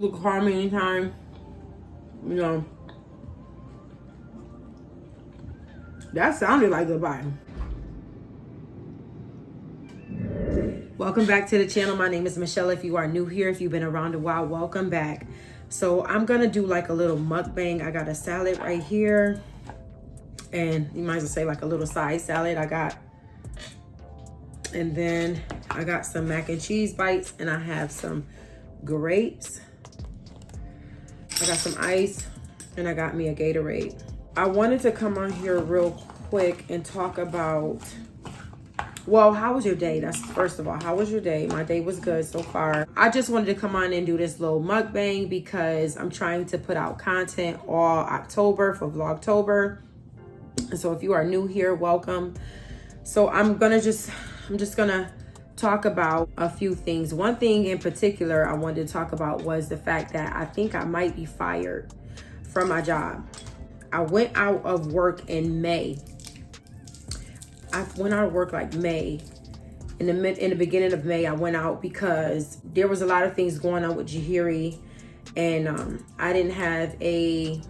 You can call me anytime. You know, that sounded like goodbye. Welcome back to the channel. My name is Michelle. If you are new here, if you've been around a while, welcome back. So I'm gonna do like a little mukbang. I got a salad right here, and you might as well say like a little side salad I got. And then I got some mac and cheese bites, and I have some grapes. I got some ice, and I got me a Gatorade. I wanted to come on here real quick and talk about, well, how was your day? That's first of all, how was your day? My day was good so far. I just wanted to come on and do this little mukbang because I'm trying to put out content all October for Vlogtober. And so if you are new here, welcome. So I'm just gonna talk about a few things. One thing in particular I wanted to talk about was the fact that I think I might be fired from my job. I went out of work in May. I went out of work like May. In the beginning of May, I went out because there was a lot of things going on with Jahiri, and I didn't have a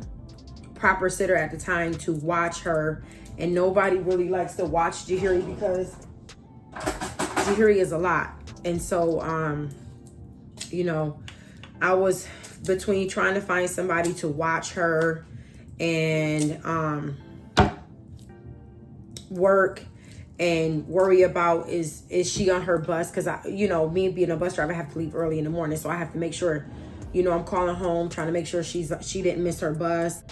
proper sitter at the time to watch her, and nobody really likes to watch Jahiri because Jahiri is a lot. And so you know, I was between trying to find somebody to watch her and work and worry about is she on her bus, because I, you know, me being a bus driver, I have to leave early in the morning, so I have to make sure, you know, I'm calling home trying to make sure she didn't miss her bus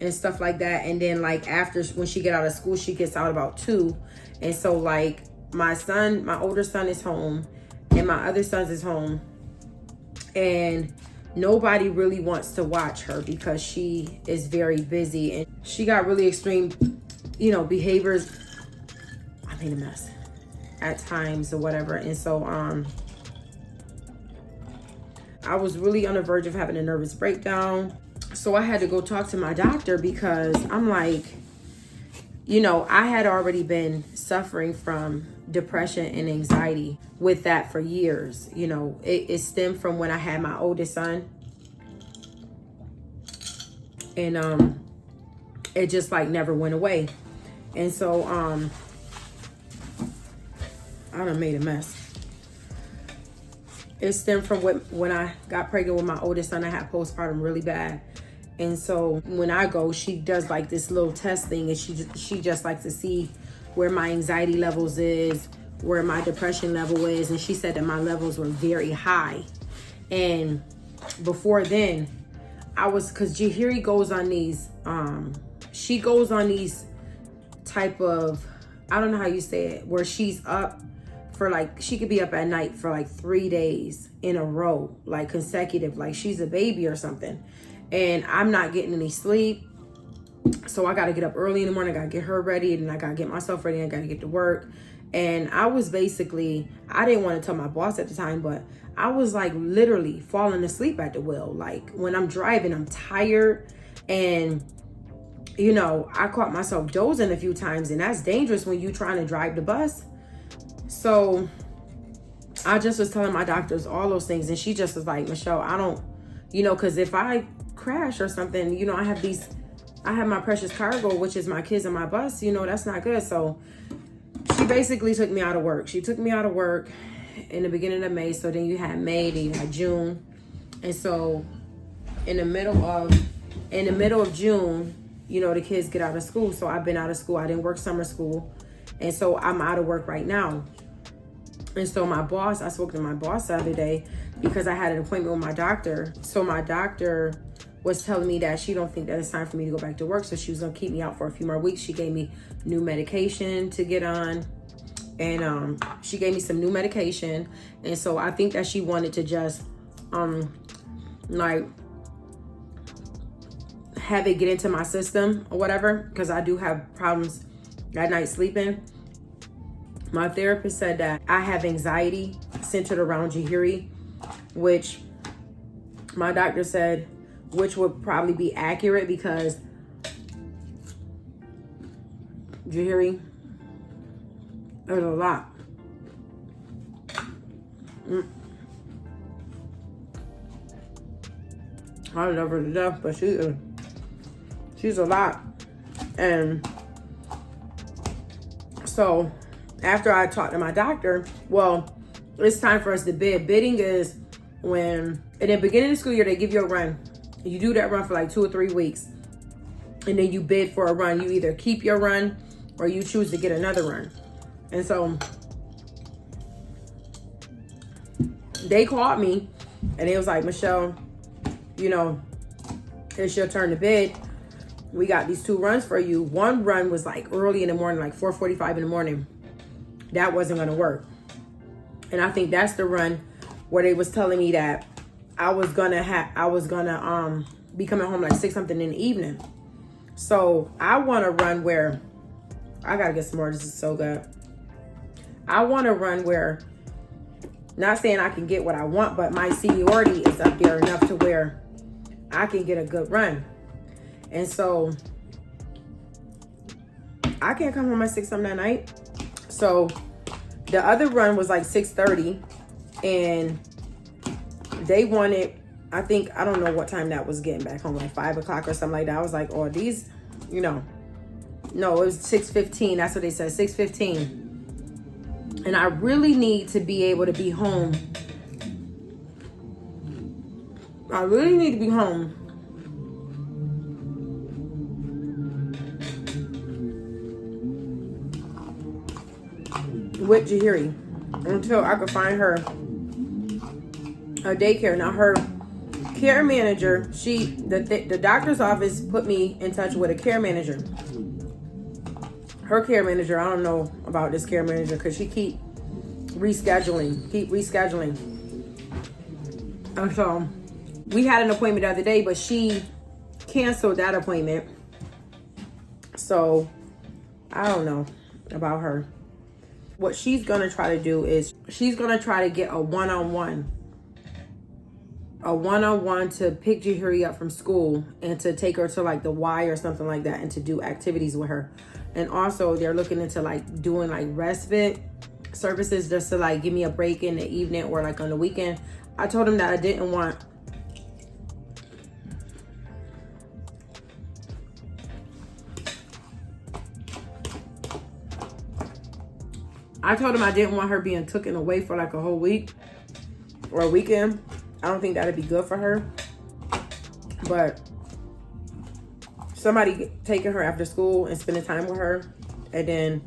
and stuff like that. And then like after, when she get out of school, she gets out about 2, and so like my older son is home and my other son is home, and nobody really wants to watch her because she is very busy, and she got really extreme, you know, behaviors. I made a mess at times or whatever. And so I was really on the verge of having a nervous breakdown. So I had to go talk to my doctor because I'm like, you know, I had already been suffering from depression and anxiety with that for years. You know, it stemmed from when I had my oldest son, and it just like never went away. And so I done made a mess. It stemmed from when I got pregnant with my oldest son. I had postpartum really bad. And so when I go, she does like this little test thing, and she just likes to see where my anxiety levels is, where my depression level is. And she said that my levels were very high. And before then, because Jahiri goes on these, she goes on these type of, I don't know how you say it, where she's up for like, she could be up at night for like 3 days in a row, like consecutive, like she's a baby or something. And I'm not getting any sleep. So I got to get up early in the morning. I got to get her ready, and I got to get myself ready. I got to get to work. And I was basically, I didn't want to tell my boss at the time, but I was like literally falling asleep at the wheel. Like when I'm driving, I'm tired, and you know, I caught myself dozing a few times, and that's dangerous when you're trying to drive the bus. So I just was telling my doctors all those things, and she just was like, Michelle, I don't, you know, because if I crash or something, you know, I have my precious cargo, which is my kids and my bus, you know, that's not good. So she basically took me out of work. She took me out of work in the beginning of May. So then you had May, then you had June. And so in the middle of June, you know, the kids get out of school. So I've been out of school. I didn't work summer school. And so I'm out of work right now. And so I spoke to my boss the other day because I had an appointment with my doctor. So my doctor was telling me that she don't think that it's time for me to go back to work. So she was gonna keep me out for a few more weeks. She gave me new medication to get on. And she gave me some new medication. And so I think that she wanted to just like have it get into my system or whatever, because I do have problems at night sleeping. My therapist said that I have anxiety centered around Jahiri, which my doctor said, which would probably be accurate because Jahiri is a lot. I love her to death, but she's a lot. And so after I talked to my doctor, well, it's time for us to bid. Bidding is when, in the beginning of the school year, they give you a run. You do that run for like 2 or 3 weeks. And then you bid for a run. You either keep your run or you choose to get another run. And so they called me and it was like, Michelle, you know, it's your turn to bid. We got these 2 runs for you. One run was like early in the morning, like 4:45 in the morning. That wasn't gonna work. And I think that's the run where they was telling me that I was gonna be coming home like 6 something in the evening. So I want to run where I gotta get some more. This is so good. I want to run where, not saying I can get what I want, but my seniority is up there enough to where I can get a good run. And so I can't come home at 6 something that night. So the other run was like 6:30 and they wanted, I think, I don't know what time that was getting back home, like 5 o'clock or something like that. I was like, oh, these, you know, no, it was 6:15. That's what they said, 6:15. And I really need to be able to be home. I really need to be home with Jahiri until I could find her a daycare. Now her care manager, the doctor's office put me in touch with a care manager. Her care manager, I don't know about this care manager because she keep rescheduling. And so we had an appointment the other day, but she canceled that appointment. So I don't know about her. What she's gonna try to do is she's gonna try to get a one-on-one to pick Jahiri up from school and to take her to like the Y or something like that and to do activities with her. And also they're looking into like doing like respite services just to like give me a break in the evening or like on the weekend. I told him that I didn't want her being taken away for like a whole week or a weekend. I don't think that'd be good for her. But somebody taking her after school and spending time with her, and then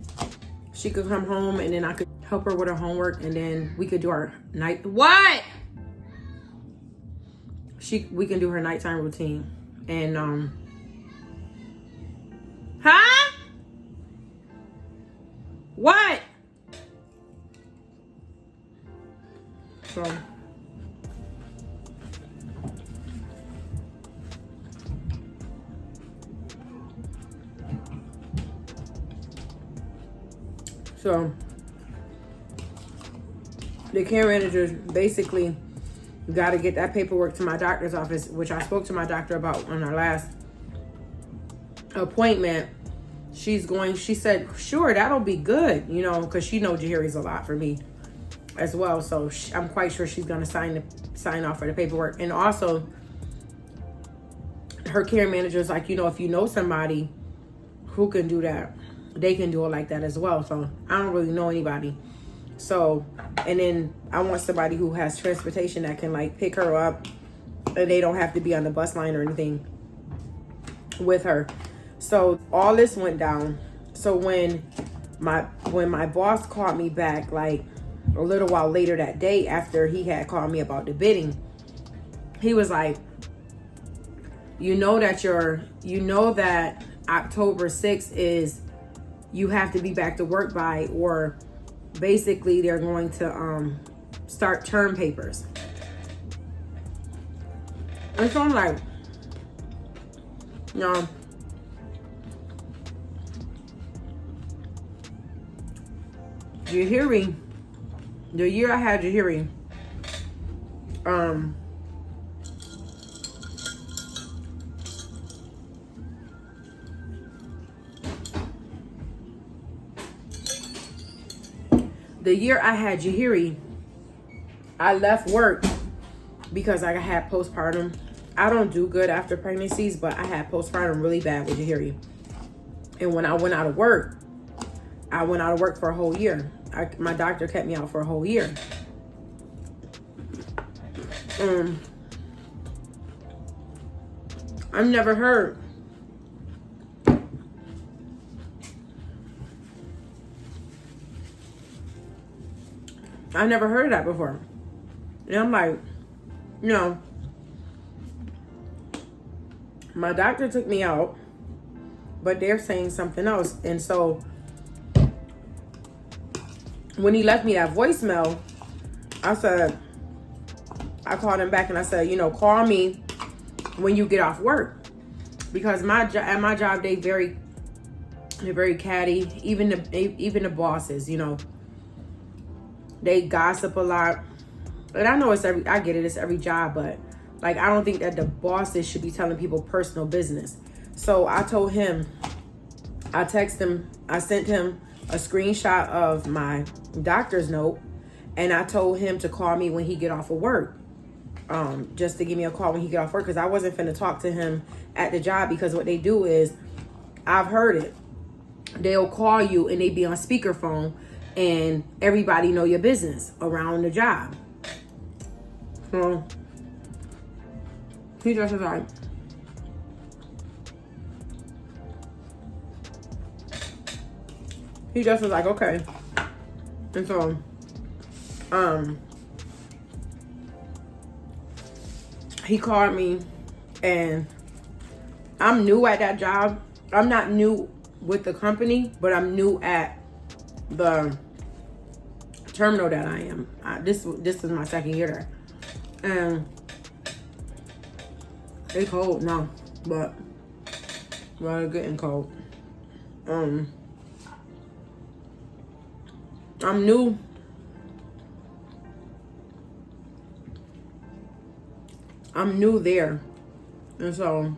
she could come home and then I could help her with her homework and then we could do our night. What? We can do her nighttime routine. And huh? What? So the care managers basically got to get that paperwork to my doctor's office, which I spoke to my doctor about on our last appointment. She said, sure, that'll be good, you know, because she knows Jahiri's a lot for me as well. So I'm quite sure she's going to sign off for the paperwork. And also her care manager is like, you know, if you know somebody who can do that, they can do it like that as well. So I don't really know anybody. So, and then I want somebody who has transportation that can like pick her up and they don't have to be on the bus line or anything with her. So all this went down. So when my boss called me back like a little while later that day after he had called me about the bidding, he was like, you know that October 6th is you have to be back to work by, or basically they're going to start term papers. And so I'm like, no. Jahiri, the year I had Jahiri, I left work because I had postpartum. I don't do good after pregnancies, but I had postpartum really bad with Jahiri. And when I went out of work, I went out of work for a whole year. My doctor kept me out for a whole year. I've never heard. I never heard of that before. And I'm like, no. My doctor took me out, but they're saying something else. And so when he left me that voicemail, I called him back and I said, you know, call me when you get off work. Because at my job, they're very catty. Even the bosses, you know, they gossip a lot. And I know I get it, it's every job, but like, I don't think that the bosses should be telling people personal business. So I told him, I texted him, I sent him a screenshot of my doctor's note, and I told him to call me when he get off of work. Just to give me a call when he get off work, because I wasn't finna talk to him at the job, because what they do is, I've heard it, they'll call you and they be on speakerphone and everybody know your business around the job. So he just was like, okay. And so he called me, and I'm new at that job. I'm not new with the company, but I'm new at the terminal that I am. This is my second year there. And it's cold now, but it's getting cold. I'm new. I'm new there. And so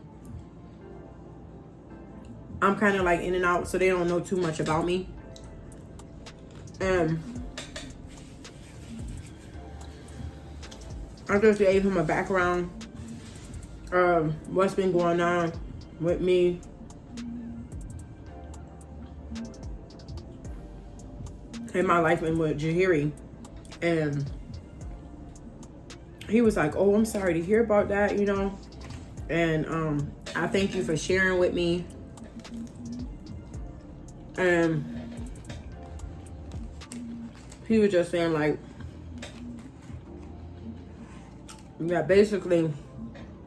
I'm kind of like in and out, so they don't know too much about me. And I just gave him a background of what's been going on with me. In my life and with Jahiri. And he was like, oh, I'm sorry to hear about that, you know. And I thank you for sharing with me. And he was just saying like, that basically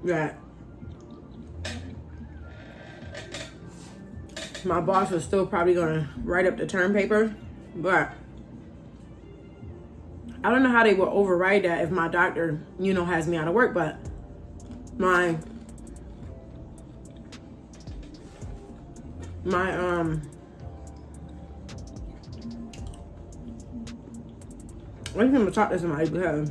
that my boss was still probably gonna write up the term paper, but I don't know how they will override that if my doctor, you know, has me out of work. But my I'm gonna talk to somebody, because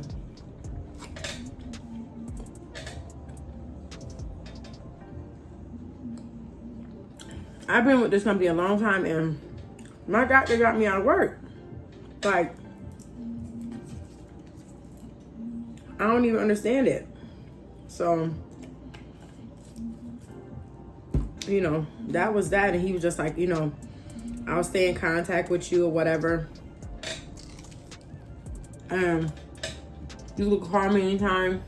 I've been with this company a long time, and my doctor got me out of work. Like, I don't even understand it. So, you know, that was that. And he was just like, you know, I'll stay in contact with you or whatever. You can call me anytime,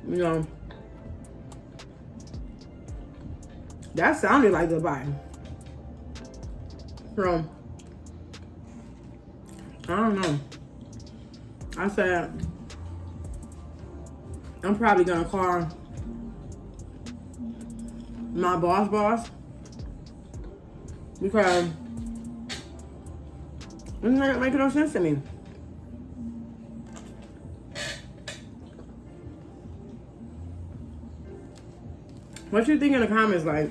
you know. That sounded like goodbye. So, I don't know. I said, I'm probably gonna call my boss, because it's not making no sense to me. What you think in the comments? Like,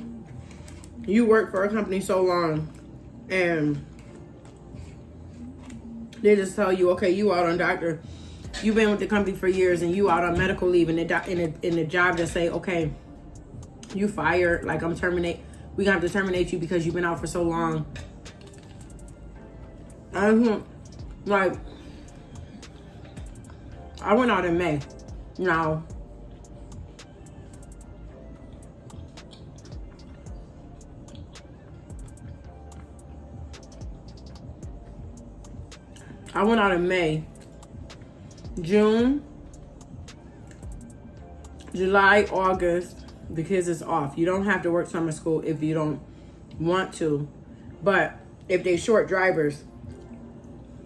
you work for a company so long and they just tell you, okay, you out on doctor, you've been with the company for years and you out on medical leave, and the job just say, okay, you fired, like we gonna have to terminate you because you've been out for so long. Like, I went out in May. Now, I went out in May. June, July, August, the kids is off. You don't have to work summer school if you don't want to. But if they short drivers,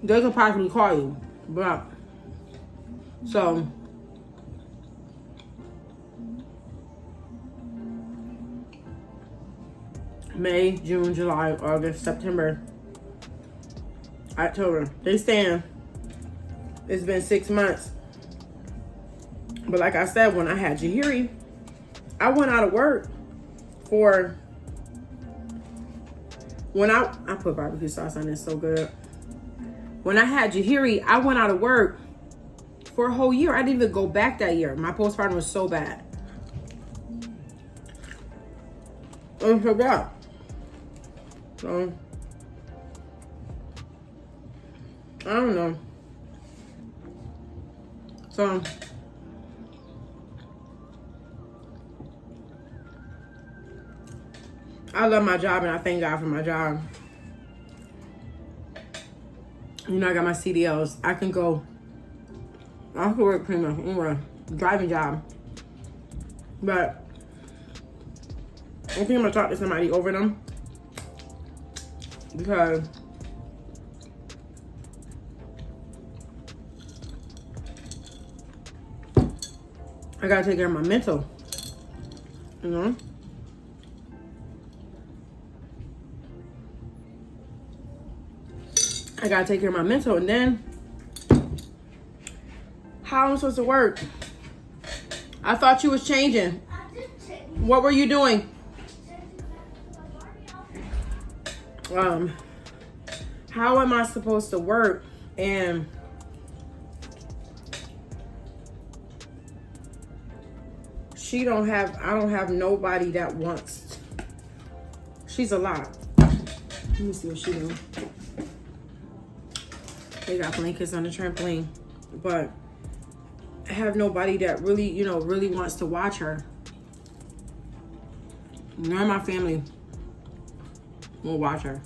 they can possibly call you. But so May, June, July, August, September, October. They saying it's been 6 months. But like I said, when I had Jahiri, I went out of work for, when I put barbecue sauce on this, so good. When I had Jahiri, I went out of work for a whole year. I didn't even go back that year. My postpartum was so bad. And so bad. So, I don't know. So, I love my job and I thank God for my job. You know, I got my CDLs. I can go. I can work pretty much anywhere. Driving job. But I think I'm gonna talk to somebody over them. Because I gotta take care of my mental. You know? I gotta take care of my mental, and then how am I supposed to work? I thought you was changing. What were you doing? How am I supposed to work? And I don't have nobody that wants. She's a lot. Let me see what she doing. They got blankets on the trampoline, but I have nobody that really, you know, really wants to watch her. None of my family will watch her.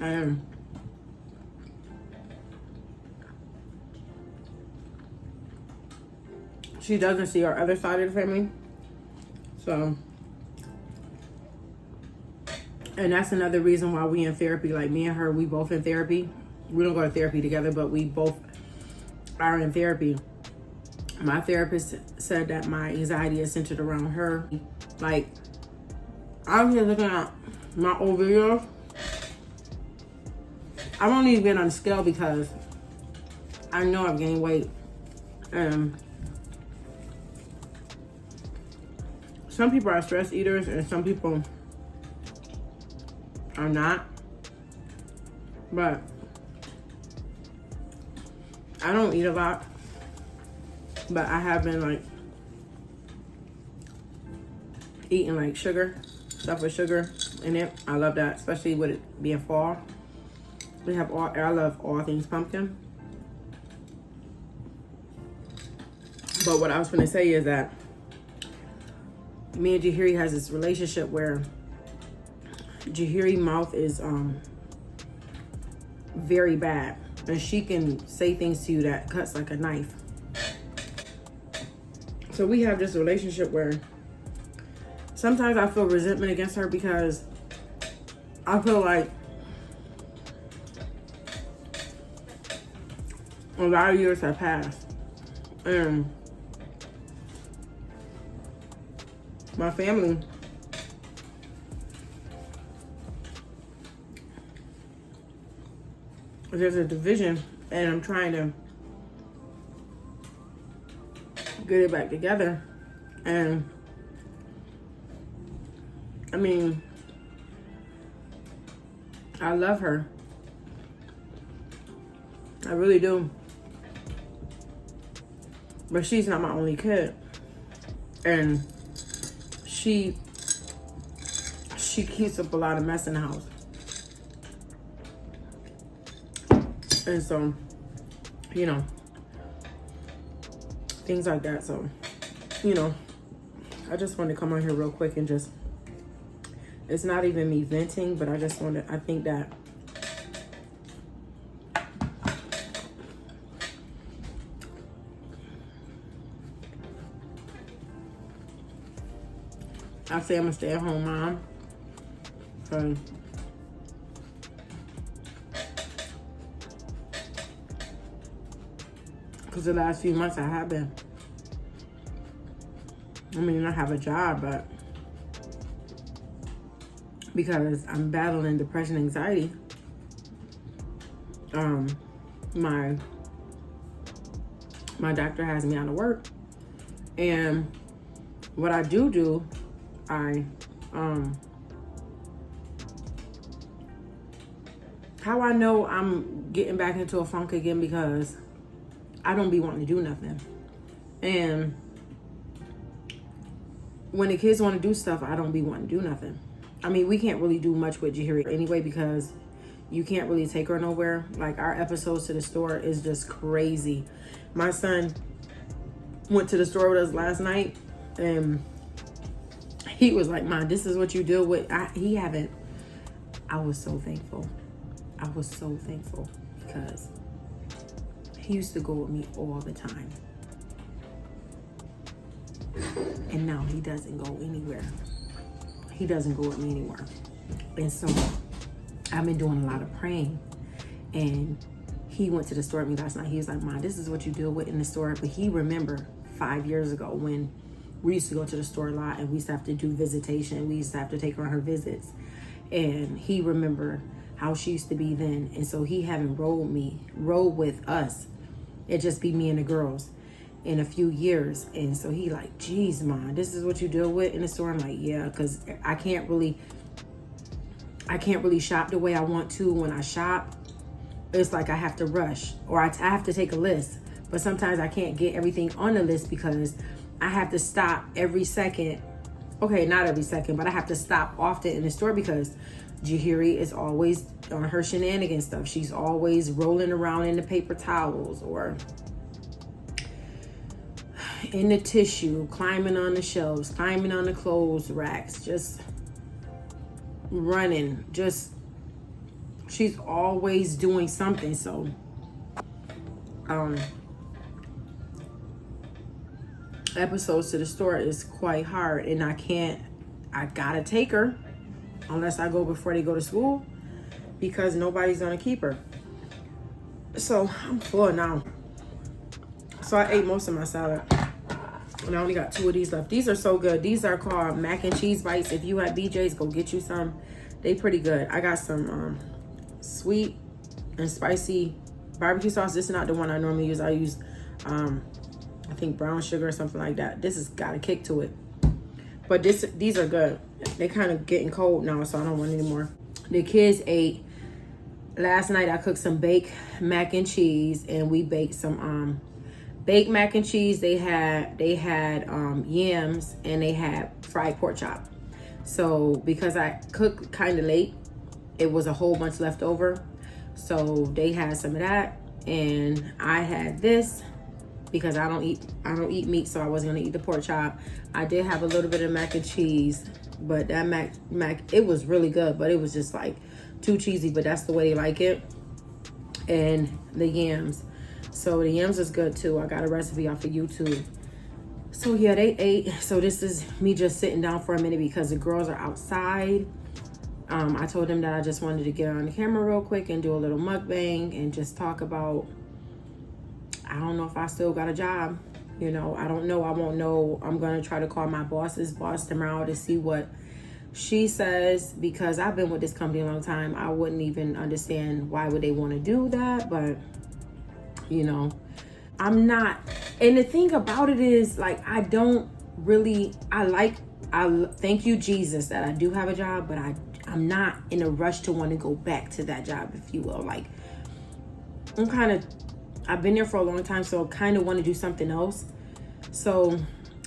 And she doesn't see our other side of the family. So, and that's another reason why we in therapy. Like me and her, we both in therapy. We don't go to therapy together, but we both are in therapy. My therapist said that my anxiety is centered around her. Like, I was just looking at my old videos. I don't even get on the scale because I know I've gained weight. Some people are stress eaters and some people are not. But I don't eat a lot. But I have been like eating like sugar, stuff with sugar in it. I love that, especially with it being fall. I love all things pumpkin. But what I was gonna say is that me and Jahiri has this relationship where Jahiri's mouth is very bad, and she can say things to you that cuts like a knife. So we have this relationship where sometimes I feel resentment against her because I feel like a lot of years have passed and my family there's a division, and I'm trying to get it back together. And I mean, I love her. I really do. But she's not my only kid. And she keeps up a lot of mess in the house. And so, you know, things like that. So, you know, I just wanted to come on here real quick and just, it's not even me venting, but I think that I say I'm a stay-at-home mom. Because the last few months I have been. I mean, I have a job, but because I'm battling depression, anxiety, my doctor has me out of work. And what I do, how I know I'm getting back into a funk again, because I don't be wanting to do nothing. And when the kids want to do stuff, I don't be wanting to do nothing. I mean, we can't really do much with Jahiri anyway, because you can't really take her nowhere. Like, our episodes to the store is just crazy. My son went to the store with us last night, and he was like, Mom, this is what you deal with. I was so thankful. I was so thankful, because he used to go with me all the time. And now he doesn't go anywhere. He doesn't go with me anywhere. And so I've been doing a lot of praying. And he went to the store with me last night. He was like, Mom, this is what you deal with in the store. But he remembered 5 years ago when we used to go to the store a lot, and we used to have to do visitation. We used to have to take her on her visits. And he remembered how she used to be then. And so he haven't rode with us. It just be me and the girls in a few years. And so he like, geez, Mom, this is what you deal with in the store? I'm like, yeah, because I can't really shop the way I want to. When I shop, it's like I have to rush, or I have to take a list. But sometimes I can't get everything on the list because I have to stop every second. Okay, not every second, but I have to stop often in the store, because Jahiri is always on her shenanigans stuff. She's always rolling around in the paper towels, or in the tissue, climbing on the shelves, climbing on the clothes racks, just running. She's always doing something. So episodes to the store is quite hard, and I gotta take her unless I go before they go to school, because nobody's gonna keep her. So I'm full now. So I ate most of my salad, and I only got 2 of these left. These are so good. These are called mac and cheese bites. If you at BJ's, go get you some. They pretty good. I got some sweet and spicy barbecue sauce. This is not the one I normally use. I use I think brown sugar or something like that. This has got a kick to it. But these are good. They kind of getting cold now, so I don't want any more. The kids ate. Last night I cooked some baked mac and cheese, and we baked some baked mac and cheese. They had yams, and they had fried pork chop. So because I cooked kind of late, it was a whole bunch left over. So they had some of that, and I had this because I don't eat meat, so I wasn't gonna eat the pork chop. I did have a little bit of mac and cheese, but that mac it was really good, but it was just like too cheesy, but that's the way they like it. And the yams. So the yams is good too. I got a recipe off of YouTube. So yeah, they ate. So this is me just sitting down for a minute because the girls are outside. I told them that I just wanted to get on the camera real quick and do a little mukbang and just talk about, I don't know if I still got a job. You know, I don't know. I won't know. I'm going to try to call my boss tomorrow to see what she says, because I've been with this company a long time. I wouldn't even understand why would they want to do that, but you know, I'm not. And the thing about it is, like, I thank you, Jesus, that I do have a job, but I'm not in a rush to want to go back to that job, if you will. Like, I've been there for a long time, so I kind of want to do something else. So,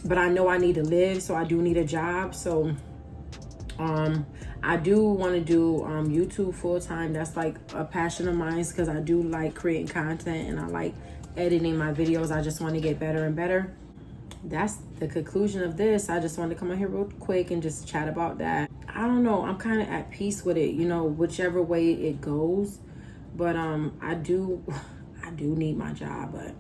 but I know I need to live, so I do need a job. So, I do want to do YouTube full time. That's like a passion of mine, because I do like creating content and I like editing my videos. I just want to get better and better. That's the conclusion of this. I just wanted to come on here real quick and just chat about that. I don't know. I'm kind of at peace with it, you know, whichever way it goes. But I do need my job, but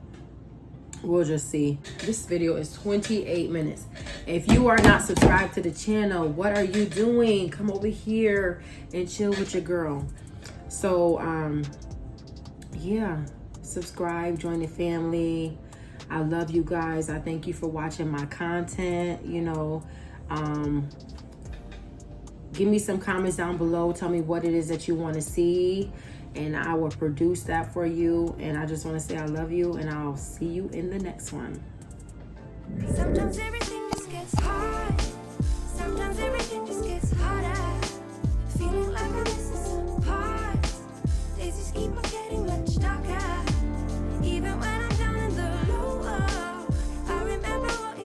We'll just see. This video is 28 minutes. If you are not subscribed to the channel, what are you doing? Come over here and chill with your girl. So, yeah, subscribe, join the family. I love you guys. I thank you for watching my content. You know, give me some comments down below. Tell me what it is that you want to see, and I will produce that for you. And I just want to say I love you, and I'll see you in the next one.